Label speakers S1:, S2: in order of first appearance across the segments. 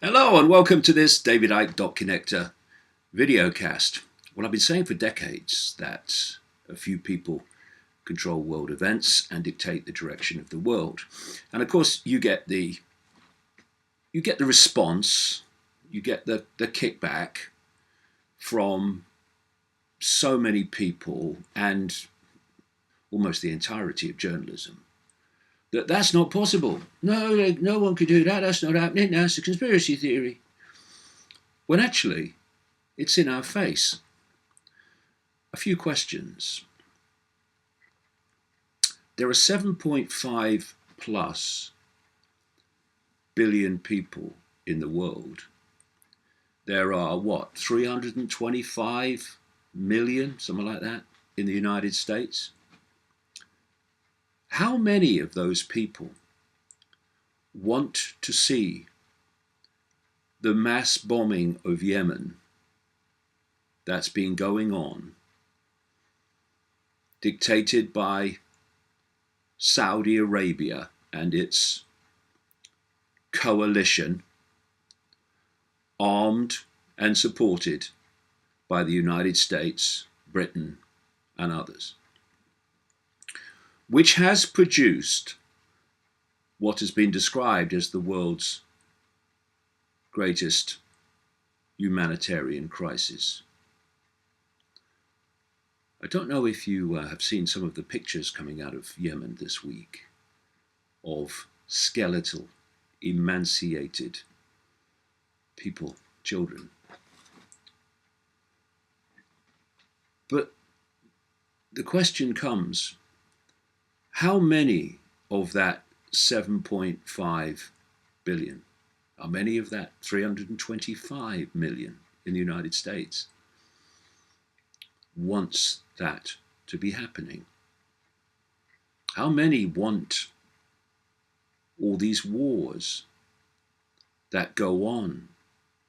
S1: Hello and welcome to this David Icke Connector Videocast. Well, I've been saying for decades that a few people control world events and dictate the direction of the world. And of course, you get the response, you get the kickback from so many people and almost the entirety of journalism. That's not possible. No, no one could do that. That's not happening. That's a conspiracy theory. When actually, it's in our face. A few questions. There are 7.5 plus billion people in the world. There are, 325 million, something like that, in the United States? How many of those people want to see the mass bombing of Yemen that's been going on, dictated by Saudi Arabia and its coalition, armed and supported by the United States, Britain, and others, which has produced what has been described as the world's greatest humanitarian crisis? I don't know if you have seen some of the pictures coming out of Yemen this week of skeletal, emaciated people, children. But the question comes, how many of that 7.5 billion, how many of that 325 million in the United States wants that to be happening? How many want all these wars that go on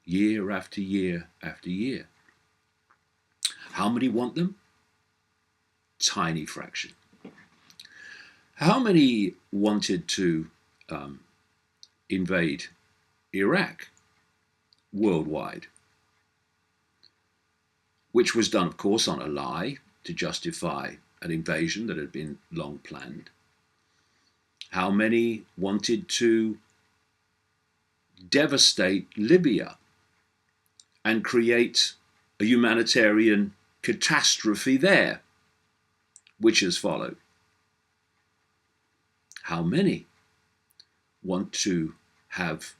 S1: year after year after year? How many want them? Tiny fraction. How many wanted to invade Iraq worldwide? Which was done, of course, on a lie to justify an invasion that had been long planned. How many wanted to devastate Libya and create a humanitarian catastrophe there, which has followed? How many want to have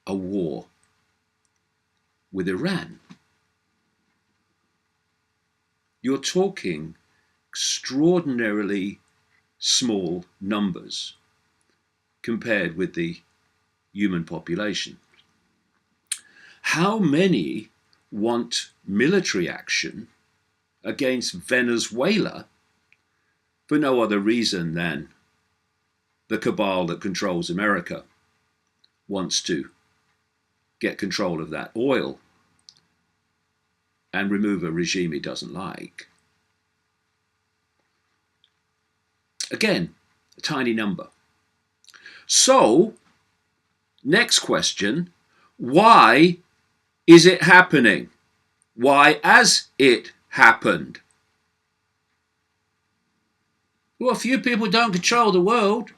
S1: a war with Iran? You're talking extraordinarily small numbers compared with the human population. How many want military action against Venezuela for no other reason than the cabal that controls America wants to get control of that oil and remove a regime he doesn't like? Again, a tiny number. So, next question, why is it happening? Why has it happened? Well, a few people don't control the world.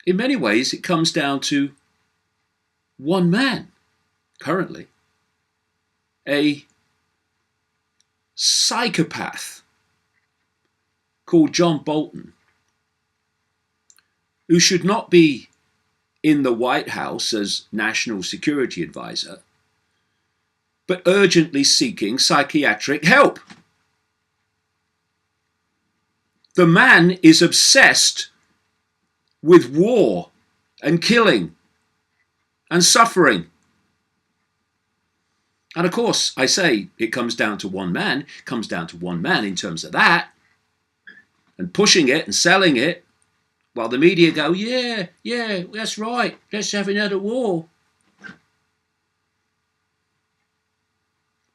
S1: In many ways, it comes down to one man, currently, a psychopath called John Bolton, who should not be in the White House as National Security Advisor, but urgently seeking psychiatric help. The man is obsessed with war and killing and suffering. And of course, I say it comes down to one man. It comes down to one man in terms of that, and pushing it and selling it, while the media go, yeah, that's right, let's have another war.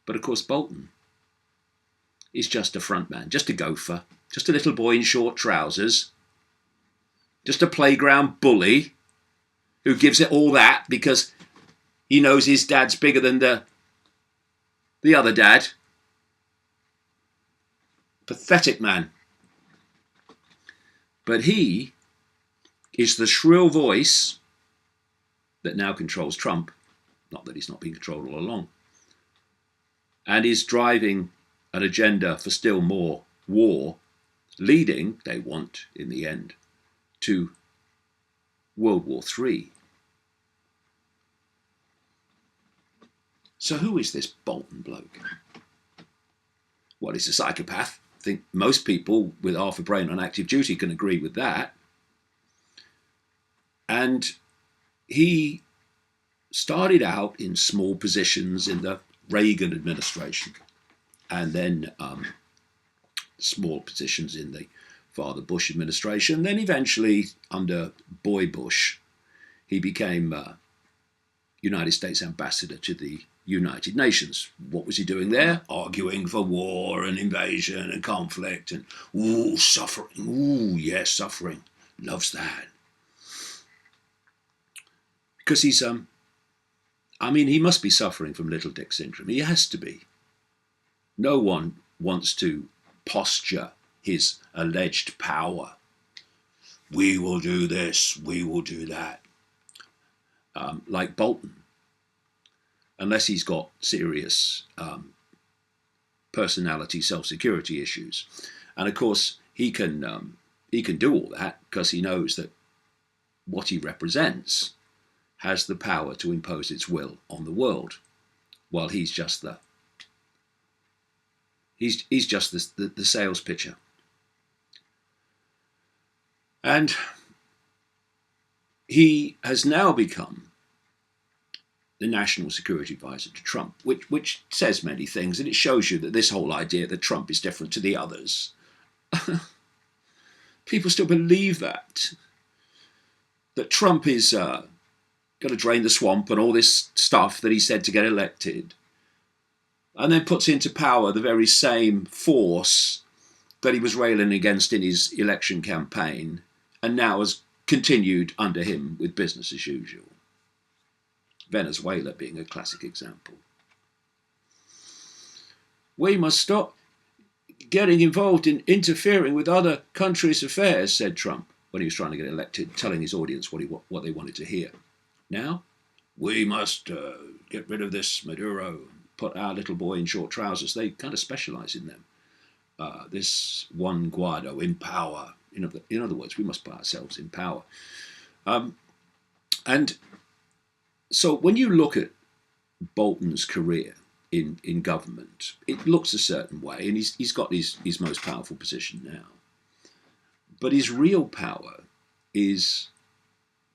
S1: But of course, Bolton is just a front man, just a gopher, just a little boy in short trousers just a playground bully who gives it all that because he knows his dad's bigger than the other dad. Pathetic man. But he is the shrill voice that now controls Trump, not that he's not been controlled all along, and is driving an agenda for still more war, leading, they want in the end, to World War III. So who is this Bolton bloke? Well, he's a psychopath. I think most people with half a brain on active duty can agree with that. And he started out in small positions in the Reagan administration, and then small positions in the Father Bush administration. Then eventually, under Boy Bush, he became United States ambassador to the United Nations. What was he doing there? Arguing for war and invasion and conflict and, ooh, suffering. Ooh, yes, suffering. Loves that. Because he's, he must be suffering from Little Dick syndrome. He has to be. No one wants to posture his alleged power. We will do this, we will do that. Like Bolton. Unless he's got serious personality, self-security issues. And of course, he can do all that because he knows that what he represents has the power to impose its will on the world, while he's just the sales pitcher. And he has now become the national security advisor to Trump, which says many things, and it shows you that this whole idea that Trump is different to the others, people still believe that Trump is got to drain the swamp and all this stuff that he said to get elected, and then puts into power the very same force that he was railing against in his election campaign, and now has continued under him with business as usual. Venezuela being a classic example. We must stop getting involved in interfering with other countries' affairs, said Trump when he was trying to get elected, telling his audience what they wanted to hear. Now, we must get rid of this Maduro, put our little boy in short trousers. They kind of specialize in them. This Juan Guaido in power. In other words, we must put ourselves in power. And so when you look at Bolton's career in government, it looks a certain way, and he's got his most powerful position now. But his real power is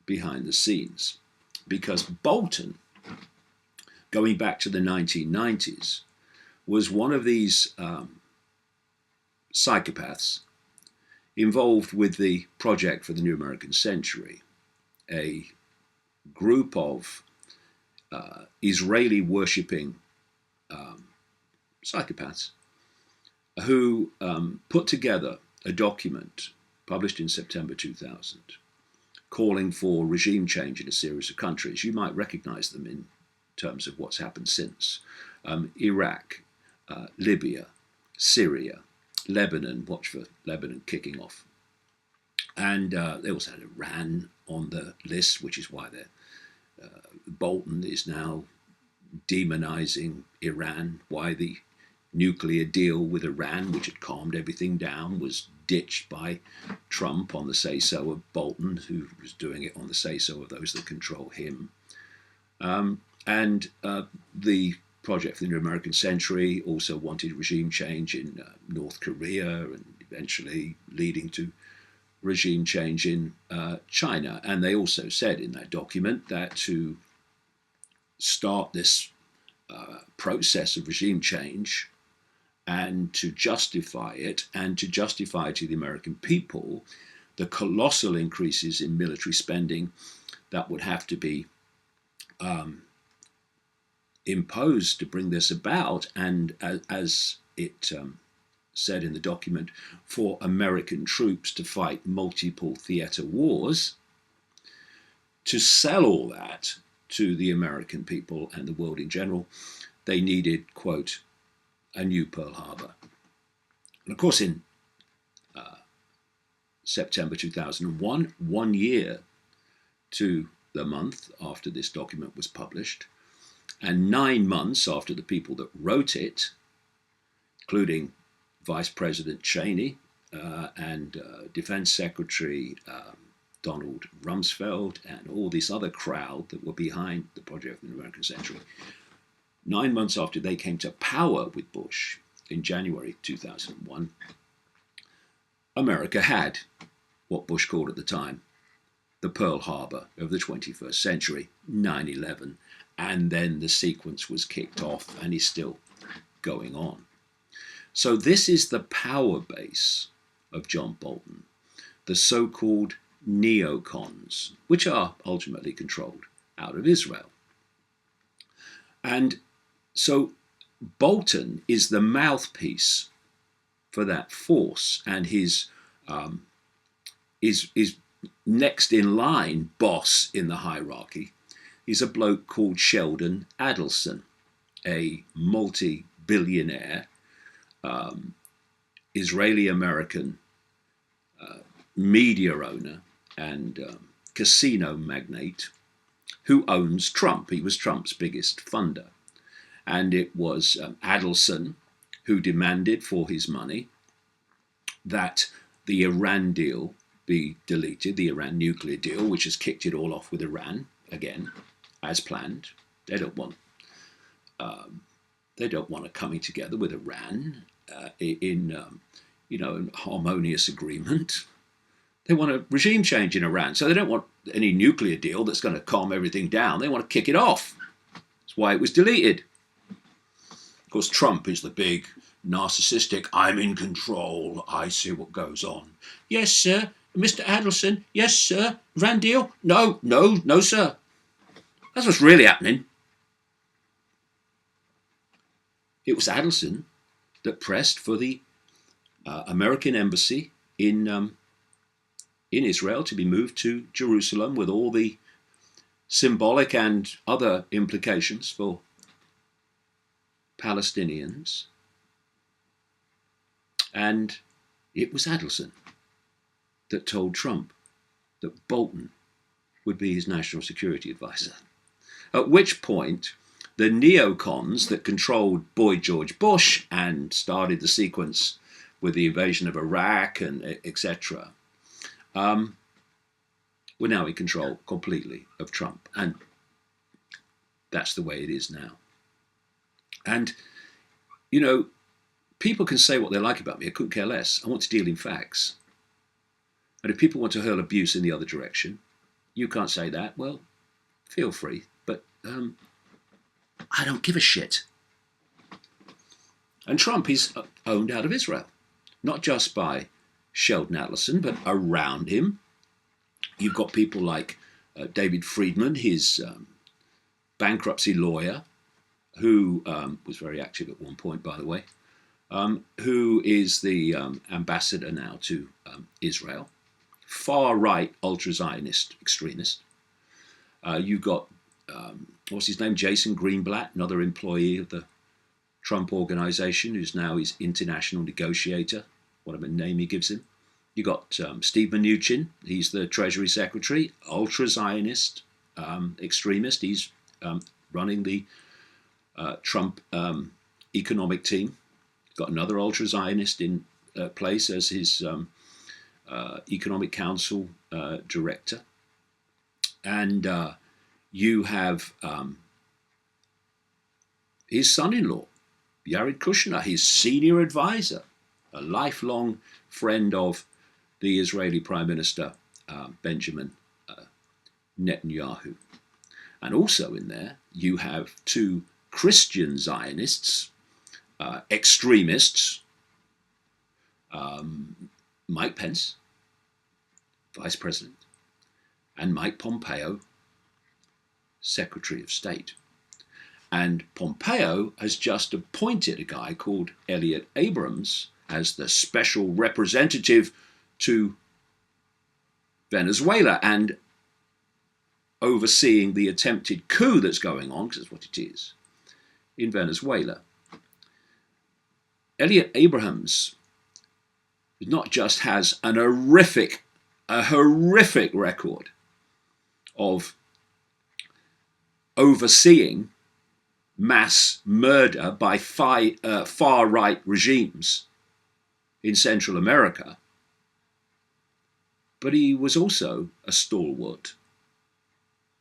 S1: behind the scenes, because Bolton, going back to the 1990s, was one of these psychopaths involved with the Project for the New American Century, a group of Israeli-worshipping psychopaths who put together a document published in September 2000 calling for regime change in a series of countries. You might recognize them in terms of what's happened since. Iraq, Libya, Syria, Lebanon, watch for Lebanon kicking off. And they also had Iran on the list, which is why Bolton is now demonizing Iran, why the nuclear deal with Iran, which had calmed everything down, was ditched by Trump on the say-so of Bolton, who was doing it on the say-so of those that control him. And the Project for the New American Century also wanted regime change in North Korea, and eventually leading to regime change in China. And they also said in that document that to start this process of regime change and to justify it, and to justify to the American people the colossal increases in military spending that would have to be imposed to bring this about, and as it said in the document, for American troops to fight multiple theatre wars, to sell all that to the American people and the world in general, they needed, quote, a new Pearl Harbor. And of course, in September 2001, 1 year to the month after this document was published, and 9 months after the people that wrote it, including Vice President Cheney and Defense Secretary Donald Rumsfeld and all this other crowd that were behind the Project of an American Century, 9 months after they came to power with Bush in January 2001, America had what Bush called at the time the Pearl Harbor of the 21st century, 9/11, and then the sequence was kicked off and is still going on. So this is the power base of John Bolton, the so-called neocons, which are ultimately controlled out of Israel. And so Bolton is the mouthpiece for that force, and his next in line boss in the hierarchy is a bloke called Sheldon Adelson, a multi-billionaire Israeli-American media owner and casino magnate who owns Trump. He was Trump's biggest funder. And it was Adelson who demanded for his money that the Iran deal be deleted, the Iran nuclear deal, which has kicked it all off with Iran again, as planned. They don't want a coming together with Iran in an harmonious agreement. They want a regime change in Iran, so they don't want any nuclear deal that's going to calm everything down. They want to kick it off. That's why it was deleted. Of course, Trump is the big, narcissistic, I'm in control, I see what goes on. Yes, sir. Mr. Adelson, yes, sir. Iran deal? No, sir. That's what's really happening. It was Adelson that pressed for the American embassy in Israel to be moved to Jerusalem, with all the symbolic and other implications for Palestinians. And it was Adelson that told Trump that Bolton would be his national security advisor. At which point, the neocons that controlled Boy George Bush and started the sequence with the invasion of Iraq and etc., were now in control completely of Trump. And that's the way it is now. And, people can say what they like about me. I couldn't care less. I want to deal in facts. And if people want to hurl abuse in the other direction, you can't say that. Well, feel free. But I don't give a shit. And Trump is owned out of Israel, not just by Sheldon Adelson, but around him. You've got people like David Friedman, his bankruptcy lawyer, who was very active at one point, by the way, who is the ambassador now to Israel, far-right ultra-Zionist extremist. You've got, what's his name, Jason Greenblatt, another employee of the Trump organization, who's now his international negotiator, whatever name he gives him. You've got Steve Mnuchin, he's the Treasury Secretary, ultra-Zionist extremist. He's running the Trump economic team. Got another ultra-Zionist in place as his economic council director. And you have his son-in-law, Jared Kushner, his senior advisor, a lifelong friend of the Israeli Prime Minister, Benjamin Netanyahu. And also in there, you have two Christian Zionists, extremists, Mike Pence, Vice President, and Mike Pompeo, Secretary of State. And Pompeo has just appointed a guy called Elliot Abrams as the special representative to Venezuela and overseeing the attempted coup that's going on, because that's what it is, in Venezuela. Elliot Abrahams not just has a horrific record of overseeing mass murder by far-right regimes in Central America, but he was also a stalwart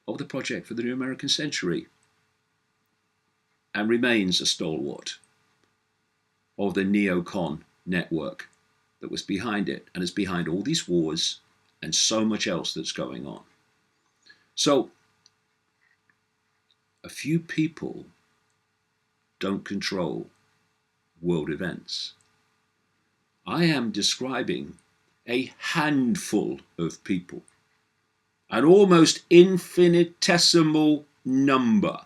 S1: of the Project for the New American Century and remains a stalwart of the neocon network that was behind it and is behind all these wars and so much else that's going on. So, a few people don't control world events. I am describing a handful of people, an almost infinitesimal number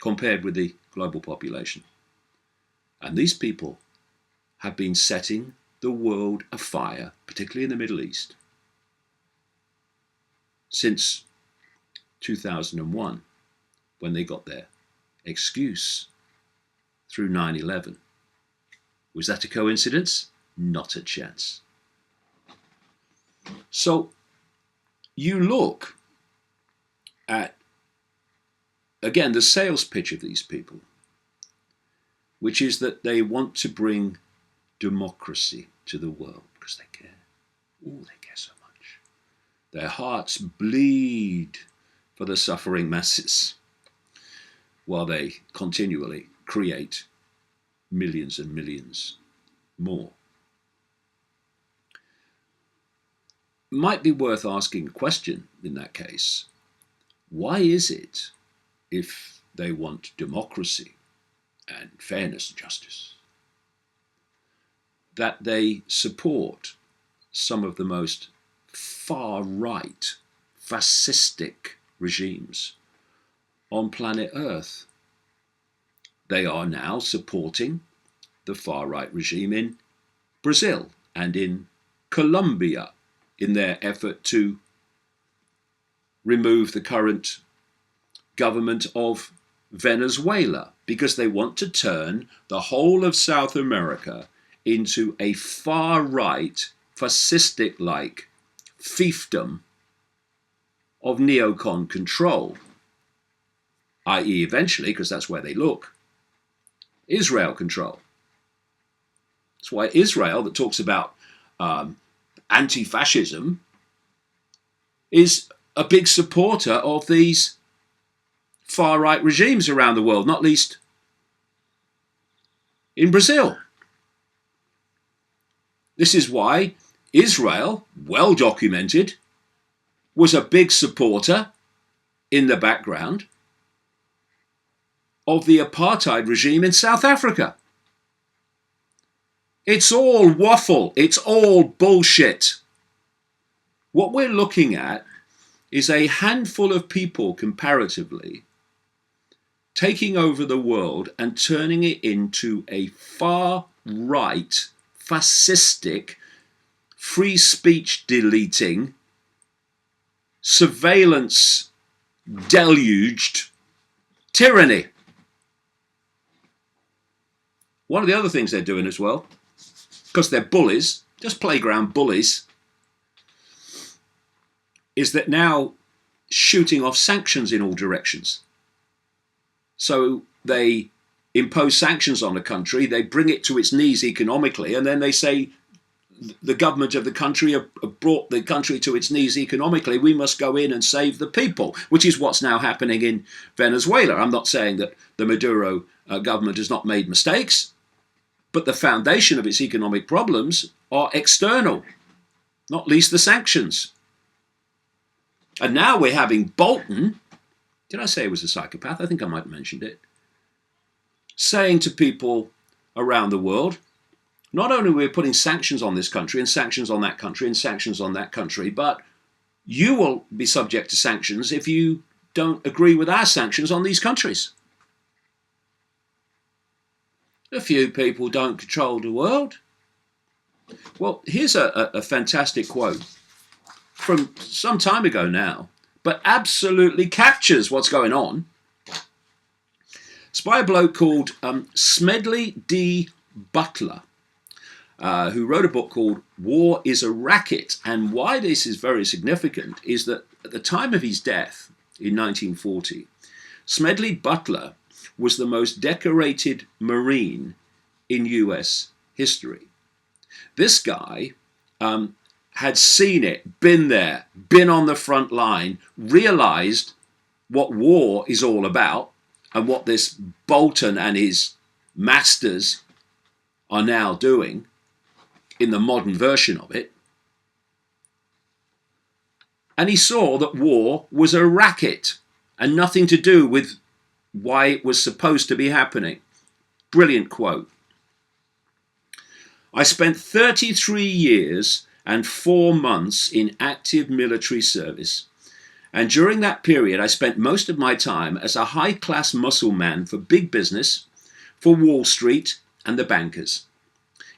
S1: compared with the global population. And these people have been setting the world afire, particularly in the Middle East, since 2001, when they got their excuse through 9/11. Was that a coincidence? Not a chance. So you look at, again, the sales pitch of these people, which is that they want to bring democracy to the world because they care. Oh, they care so much. Their hearts bleed for the suffering masses while they continually create millions and millions more. Might be worth asking a question in that case. Why is it, if they want democracy and fairness and justice, that they support some of the most far-right, fascistic regimes on planet Earth? They are now supporting the far-right regime in Brazil and in Colombia in their effort to remove the current government of Venezuela, because they want to turn the whole of South America into a far-right, fascistic-like fiefdom of neocon control, i.e. eventually, because that's where they look, Israel control. That's why Israel, that talks about anti-fascism, is a big supporter of these far-right regimes around the world, not least in Brazil. This is why Israel, well documented, was a big supporter in the background of the apartheid regime in South Africa. It's all waffle. It's all bullshit. What we're looking at is a handful of people, comparatively, taking over the world and turning it into a far-right, fascistic, free speech deleting, surveillance deluged tyranny. One of the other things they're doing as well, because they're bullies, just playground bullies, is that now shooting off sanctions in all directions. So they impose sanctions on a country, they bring it to its knees economically, and then they say the government of the country have brought the country to its knees economically, we must go in and save the people, which is what's now happening in Venezuela. I'm not saying that the Maduro government has not made mistakes, but the foundation of its economic problems are external, not least the sanctions. And now we're having Bolton, did I say it was a psychopath? I think I might have mentioned it, saying to people around the world, not only are we putting sanctions on this country and sanctions on that country and sanctions on that country, but you will be subject to sanctions if you don't agree with our sanctions on these countries. A few people don't control the world. Well, here's a fantastic quote from some time ago now, but absolutely captures what's going on. It's by a bloke called Smedley D. Butler, who wrote a book called War is a Racket. And why this is very significant is that at the time of his death in 1940, Smedley Butler was the most decorated Marine in US history. This guy had seen it, been there, been on the front line, realized what war is all about and what this Bolton and his masters are now doing in the modern version of it. And he saw that war was a racket and nothing to do with why it was supposed to be happening. Brilliant quote. I spent 33 years and 4 months in active military service. And during that period, I spent most of my time as a high-class muscle man for big business, for Wall Street and the bankers.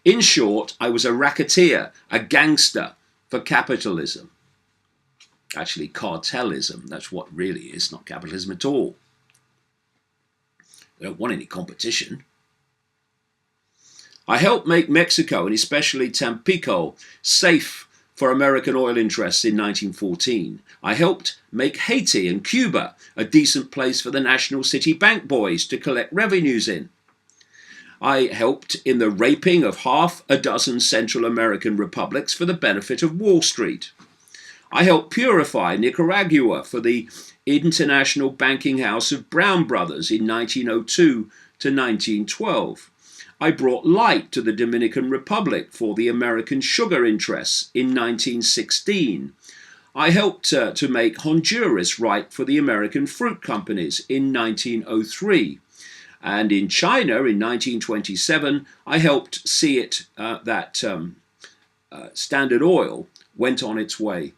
S1: In short, I was a racketeer, a gangster for capitalism. Actually, cartelism, that's what really is, not capitalism at all. They don't want any competition. I helped make Mexico, and especially Tampico, safe for American oil interests in 1914. I helped make Haiti and Cuba a decent place for the National City Bank boys to collect revenues in. I helped in the raping of half a dozen Central American republics for the benefit of Wall Street. I helped purify Nicaragua for the International Banking House of Brown Brothers in 1902 to 1912. I brought light to the Dominican Republic for the American sugar interests in 1916. I helped to make Honduras right for the American fruit companies in 1903. And in China in 1927, I helped see it that Standard Oil went on its way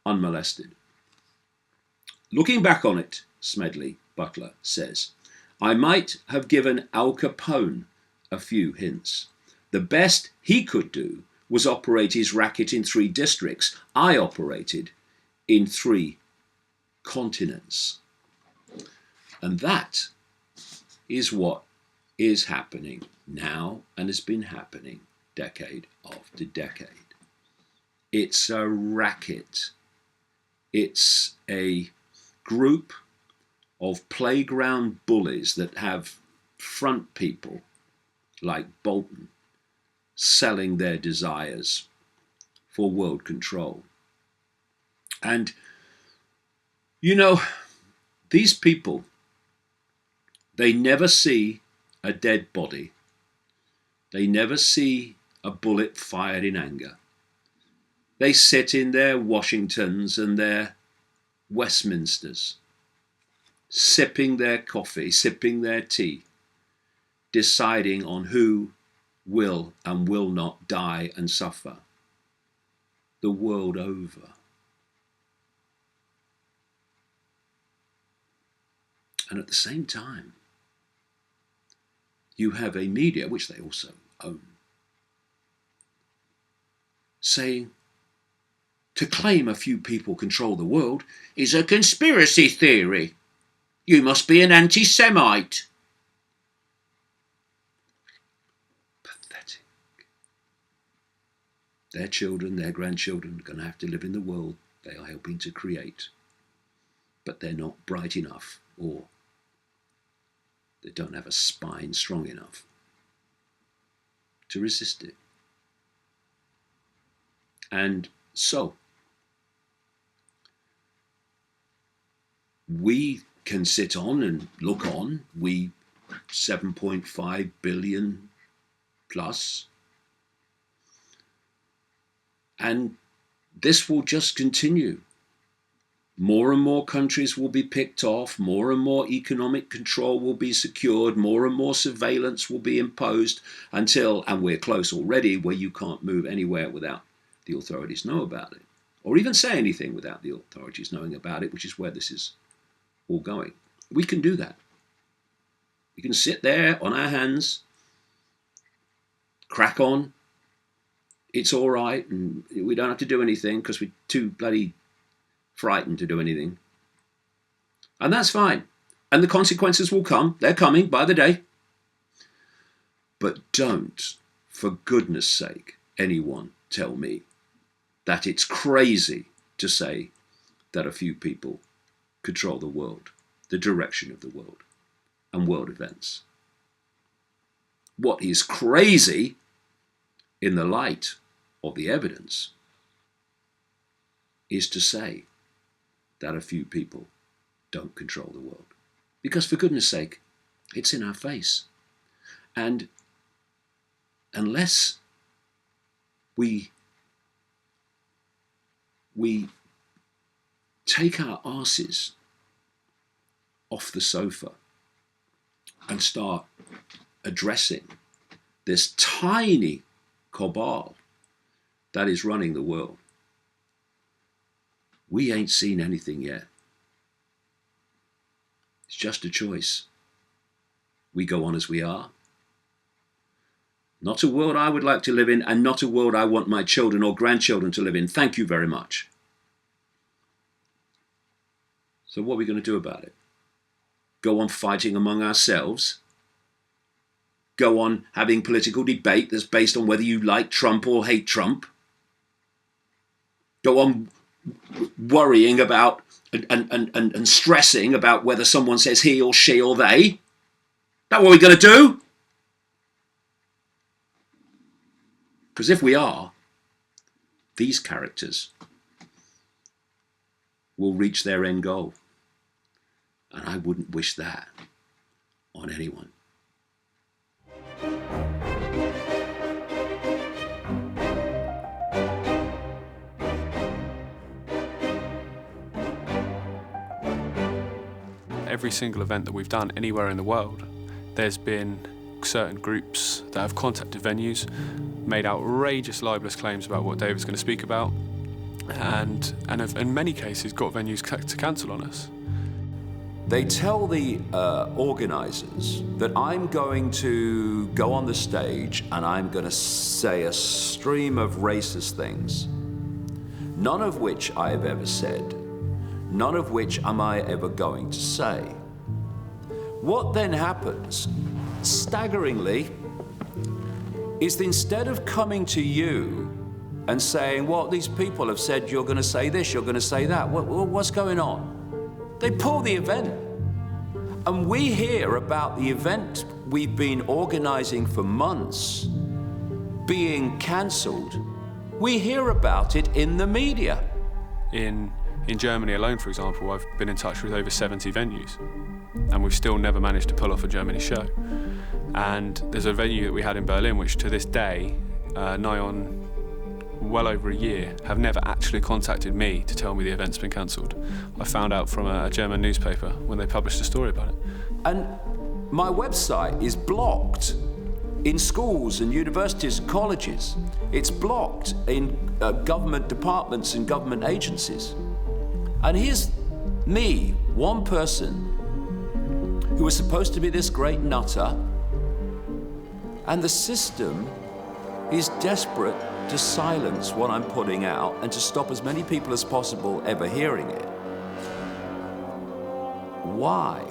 S1: unmolested. Looking back on it, Smedley Butler says, I might have given Al Capone a few hints. The best he could do was operate his racket in 3 districts. I operated in 3 continents. And that is what is happening now and has been happening decade after decade. It's a racket. It's a group of playground bullies that have front people like Bolton selling their desires for world control. And, you know, these people, they never see a dead body. They never see a bullet fired in anger. They sit in their Washingtons and their Westminsters, sipping their coffee, sipping their tea, deciding on who will and will not die and suffer the world over. And at the same time, you have a media, which they also own, saying to claim a few people control the world is a conspiracy theory. You must be an anti-Semite. Pathetic. Their children, their grandchildren are going to have to live in the world they are helping to create. But they're not bright enough, or they don't have a spine strong enough to resist it. And so, we can sit on and look on, we 7.5 billion plus, and this will just continue. More and more countries will be picked off, more and more economic control will be secured, more and more surveillance will be imposed until, and we're close already, where you can't move anywhere without the authorities know about it, or even say anything without the authorities knowing about it, which is where this is all going. We can do that. We can sit there on our hands crack on. It's all right, and we don't have to do anything because we're too bloody frightened to do anything. And that's fine. And the consequences will come. They're coming by the day. But don't, for goodness sake, anyone tell me that it's crazy to say that a few people control the world, the direction of the world, and world events. What is crazy, in the light of the evidence, is to say that a few people don't control the world. Because for goodness sake, it's in our face. And unless we take our asses off the sofa and start addressing this tiny cabal that is running the world, we ain't seen anything yet. It's just a choice. We go on as we are. Not a world I would like to live in, and not a world I want my children or grandchildren to live in. Thank you very much. So what are we going to do about it? Go on fighting among ourselves? Go on having political debate that's based on whether you like Trump or hate Trump? Go on worrying about and stressing about whether someone says he or she or they? That what we're going to do? Because if we are, these characters will reach their end goal. And I wouldn't wish that on anyone.
S2: Every single event that we've done anywhere in the world, there's been certain groups that have contacted venues, made outrageous libelous claims about what David's going to speak about, and have, in many cases, got venues to cancel on us.
S1: They tell the organisers that I'm going to go on the stage and I'm going to say a stream of racist things, none of which I have ever said, none of which am I ever going to say. What then happens, staggeringly, is that instead of coming to you and saying, well, these people have said you're going to say this, you're going to say that, what's going on? They pull the event. And we hear about the event we've been organising for months being cancelled. We hear about it in the media.
S2: In Germany alone, for example, I've been in touch with over 70 venues, and we've still never managed to pull off a Germany show. And there's a venue that we had in Berlin, which to this day, nigh on well over a year, have never actually contacted me to tell me the event's been cancelled. I found out from a German newspaper when they published a story about it.
S1: And my website is blocked in schools and universities and colleges. It's blocked in government departments and government agencies. And here's me, one person, who was supposed to be this great nutter, and the system is desperate to silence what I'm putting out and to stop as many people as possible ever hearing it. Why?